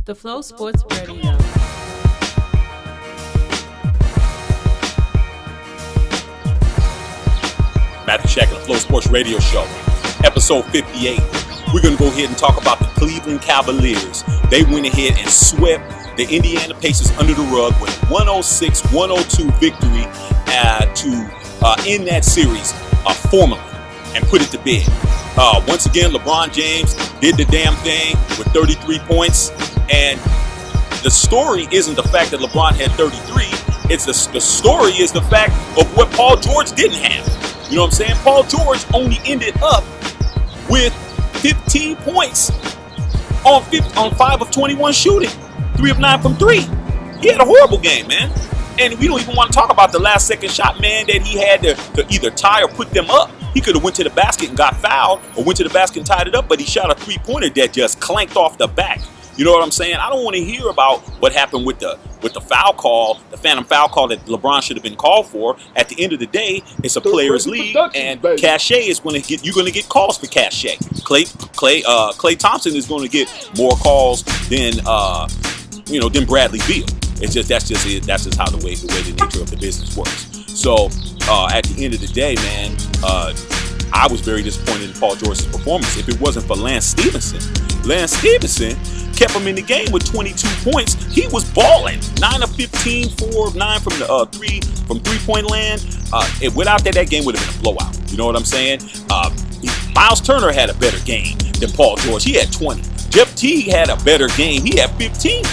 The Flow Sports Radio. Matthew Shack and the Flow Sports Radio Show, episode 58. We're going to go ahead and talk about the Cleveland Cavaliers. They went ahead and swept the Indiana Pacers under the rug with a 106-102 victory to end that series formally and put it to bed. Once again, LeBron James did the damn thing with 33 points. And the story isn't the fact that LeBron had 33. It's the story is the fact of what Paul George didn't have. You know what I'm saying? Paul George only ended up with 15 points on 5 of 21 shooting, 3 of 9 from 3. He had a horrible game, man. And we don't even want to talk about the last second shot, man, that he had to either tie or put them up. He could have went to the basket and got fouled, or went to the basket and tied it up, but he shot a three-pointer that just clanked off the back. You know what I'm saying? I don't want to hear about what happened with the foul call, the phantom foul call that LeBron should have been called for. At the end of the day, it's a players' league, and cachet is going to get you're going to get calls for cachet. Klay Thompson is going to get more calls than than Bradley Beal. It's just that's just it. That's just how the nature of the business works. So at the end of the day, man, I was very disappointed in Paul George's performance. If it wasn't for Lance Stevenson kept him in the game with 22 points. He was balling. 9 of 15, 4 of 9 from the three-point land. Without that game would have been a blowout. You know what I'm saying? Miles Turner had a better game than Paul George. He had 20. Jeff Teague had a better game. He had 15.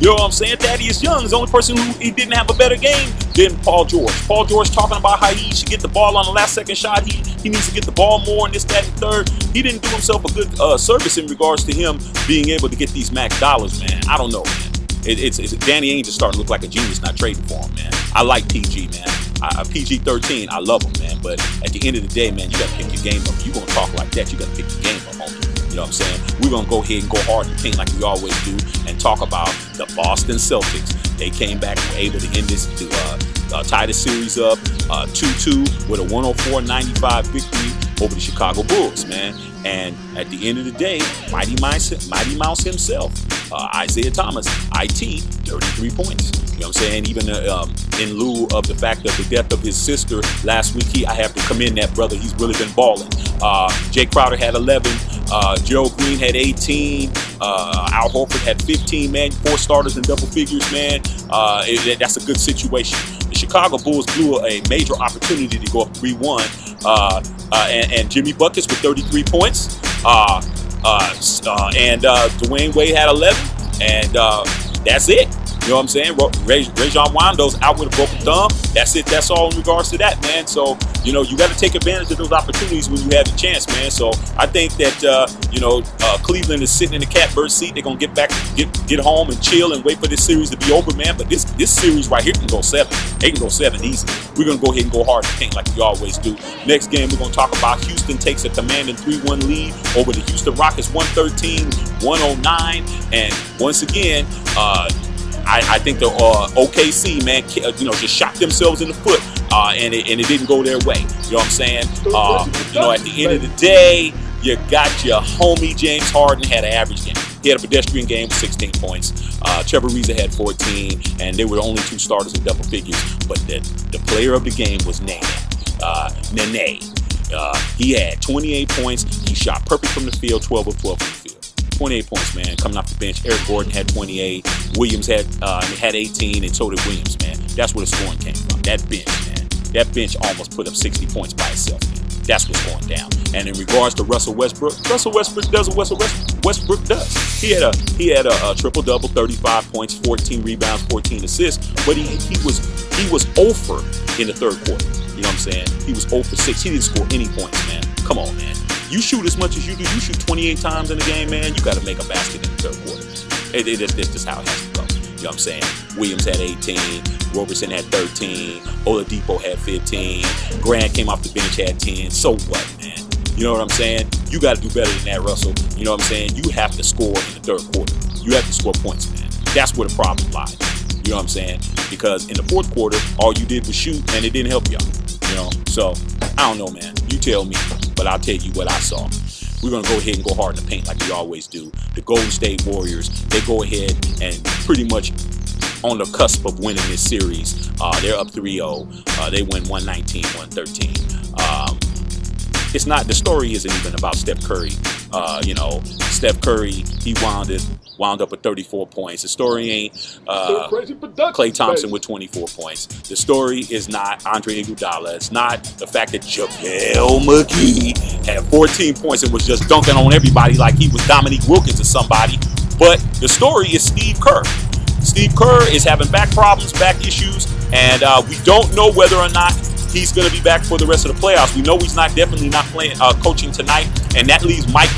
You know what I'm saying? Thaddeus Young is the only person who he didn't have a better game than Paul George. Paul George talking about how he should get the ball on the last second shot. He needs to get the ball more and this, that, and third. He didn't do himself a good service in regards to him being able to get these max dollars, man. I don't know, man. It's Danny Ainge is starting to look like a genius not trading for him, man. I like PG, man. PG-13, I love him, man. But at the end of the day, man, you got to pick your game up. If you're going to talk like that, you got to pick your game up, homie. You know what I'm saying? We're going to go ahead and go hard and paint like we always do and talk about the Boston Celtics. They came back and were able to end this to tie the series up 2-2 with a 104-95 victory over the Chicago Bulls, man. And at the end of the day, Mighty Mouse himself, Isaiah Thomas, IT, 33 points. You know what I'm saying? Even in lieu of the fact of the death of his sister last week, I have to commend that brother. He's really been balling. Jay Crowder had 11. Gerald Green had 18. Al Horford had 15, man. 4 starters in double figures, man. That's a good situation. The Chicago Bulls blew a major opportunity to go up 3-1. And Jimmy Buckets with 33 points. And Dwayne Wade had 11. And that's it. You know what I'm saying? Rajon Rondo's out with a broken thumb. That's it. That's all in regards to that, man. So, you got to take advantage of those opportunities when you have the chance, man. So I think that, Cleveland is sitting in the catbird seat. They're going to get home and chill and wait for this series to be over, man. But this series right here can go 7. They can go 7 easy. We're going to go ahead and go hard and paint like we always do. Next game, we're going to talk about Houston takes a commanding 3-1 lead over the Houston Rockets, 113-109. And once again, I think the OKC, man, just shot themselves in the foot, and it didn't go their way. You know what I'm saying? At the end of the day, you got your homie James Harden had an average game. He had a pedestrian game with 16 points. Trevor Ariza had 14, and they were the only 2 starters in double figures. But the player of the game was Nene. He had 28 points. He shot perfect from the field, 12 of 12 from the field. 28 points, man, coming off the bench. Eric Gordon had 28. Williams had 18, and so did Williams, man. That's where the scoring came from. That bench, man. That bench almost put up 60 points by itself, man. That's what's going down. And in regards to Russell Westbrook does what Westbrook does. He had a triple-double, 35 points, 14 rebounds, 14 assists, but he was 0 for in the third quarter. You know what I'm saying? He was 0 for 6. He didn't score any points, man. Come on, man. You shoot as much as you do. You shoot 28 times in the game, man. You got to make a basket in the third quarter. It's just how it has to go. You know what I'm saying? Williams had 18. Roberson had 13. Oladipo had 15. Grant came off the bench, had 10. So what, man? You know what I'm saying? You got to do better than that, Russell. You know what I'm saying? You have to score in the third quarter. You have to score points, man. That's where the problem lies. You know what I'm saying? Because in the fourth quarter, all you did was shoot, and it didn't help y'all. So, I don't know, man. You tell me, but I'll tell you what I saw. we're going to go ahead and go hard in the paint like we always do. The Golden State Warriors, they go ahead and pretty much on the cusp of winning this series. They're up 3-0. They win 119-113. It's not, the story isn't even about Steph Curry. Steph Curry, he wound up with 34 points. The story ain't Klay Thompson with 24 points. The story is not Andre Iguodala. It's not the fact that JaVale McGee had 14 points and was just dunking on everybody like he was Dominique Wilkins or somebody. But the story is Steve Kerr. Steve Kerr is having back problems, back issues, and we don't know whether or not he's going to be back for the rest of the playoffs. We know he's definitely not playing, coaching tonight, and that leaves Mike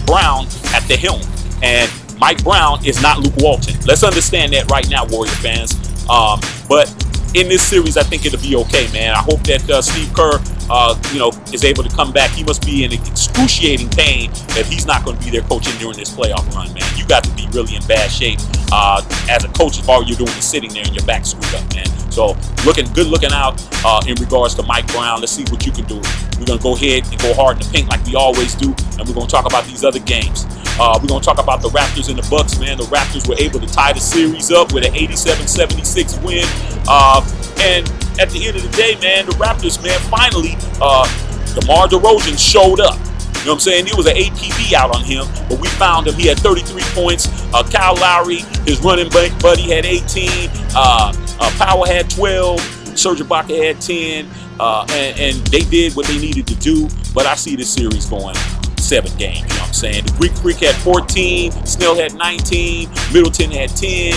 Brown at the helm. And Mike Brown is not Luke Walton. Let's understand that right now, Warrior fans. But in this series, I think it'll be okay, man. I hope that Steve Kerr, is able to come back. He must be in excruciating pain that he's not going to be there coaching during this playoff run, man. You got to be really in bad shape as a coach if all you're doing is sitting there and your back screwed up, man. So good looking out in regards to Mike Brown. Let's see what you can do. We're going to go ahead and go hard in the paint like we always do, and we're going to talk about these other games. We're going to talk about the Raptors and the Bucks, man. The Raptors were able to tie the series up with an 87-76 win. And at the end of the day, man, the Raptors, man, finally, DeMar DeRozan showed up. You know what I'm saying? It was an APB out on him, but we found him. He had 33 points. Kyle Lowry, his running buddy, had 18. Powell had 12. Serge Ibaka had 10. And they did what they needed to do. But I see this series going 7 games. You know what I'm saying? The Greek Freak had 14. Snell had 19. Middleton had 10.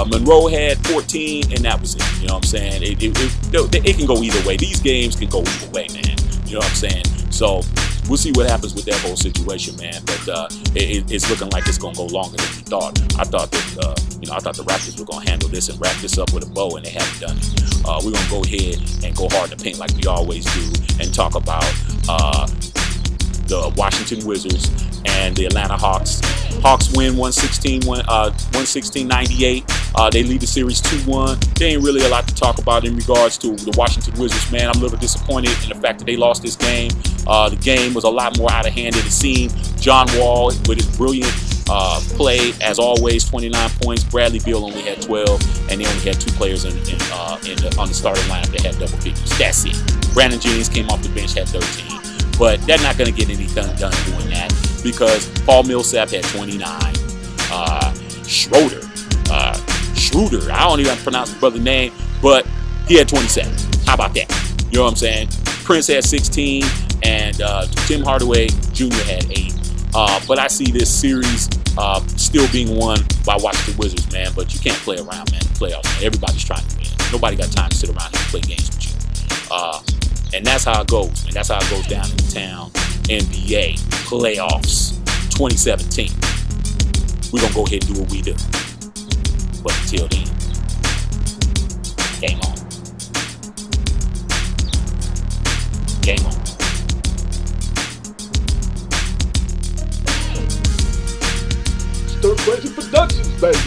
Monroe had 14, and that was it. You know what I'm saying? It can go either way. These games can go either way, man. You know what I'm saying? So we'll see what happens with that whole situation, man. But it's looking like it's gonna go longer than we thought. I thought the Raptors were gonna handle this and wrap this up with a bow, and they haven't done it. We're gonna go ahead and go hard in the paint like we always do, and talk about the Washington Wizards and the Atlanta Hawks. Hawks win 116-98. They lead the series 2-1. There ain't really a lot to talk about in regards to the Washington Wizards, man. I'm a little disappointed in the fact that they lost this game. The game was a lot more out of hand than it seemed. John Wall, with his brilliant play, as always, 29 points. Bradley Beal only had 12, and they only had 2 players on the starting lineup that had double figures. That's it. Brandon Jennings came off the bench, had 13. But they're not going to get anything done doing that because Paul Millsap had 29. Schroeder, I don't even pronounce the brother's name, but he had 27. How about that? You know what I'm saying? Prince had 16, and Tim Hardaway Jr. had 8. But I see this series still being won by Washington Wizards, man. But you can't play around, man. The playoffs, man. Everybody's trying to win. Nobody got time to sit around and play games with you. And that's how it goes, man. That's how it goes down in the town. NBA playoffs 2017. We're going to go ahead and do what we do. But until then, game on. Game on. Stir Crazy Productions, baby.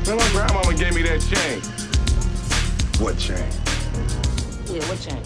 Man, my grandmama gave me that chain. What chain? Yeah, what chain?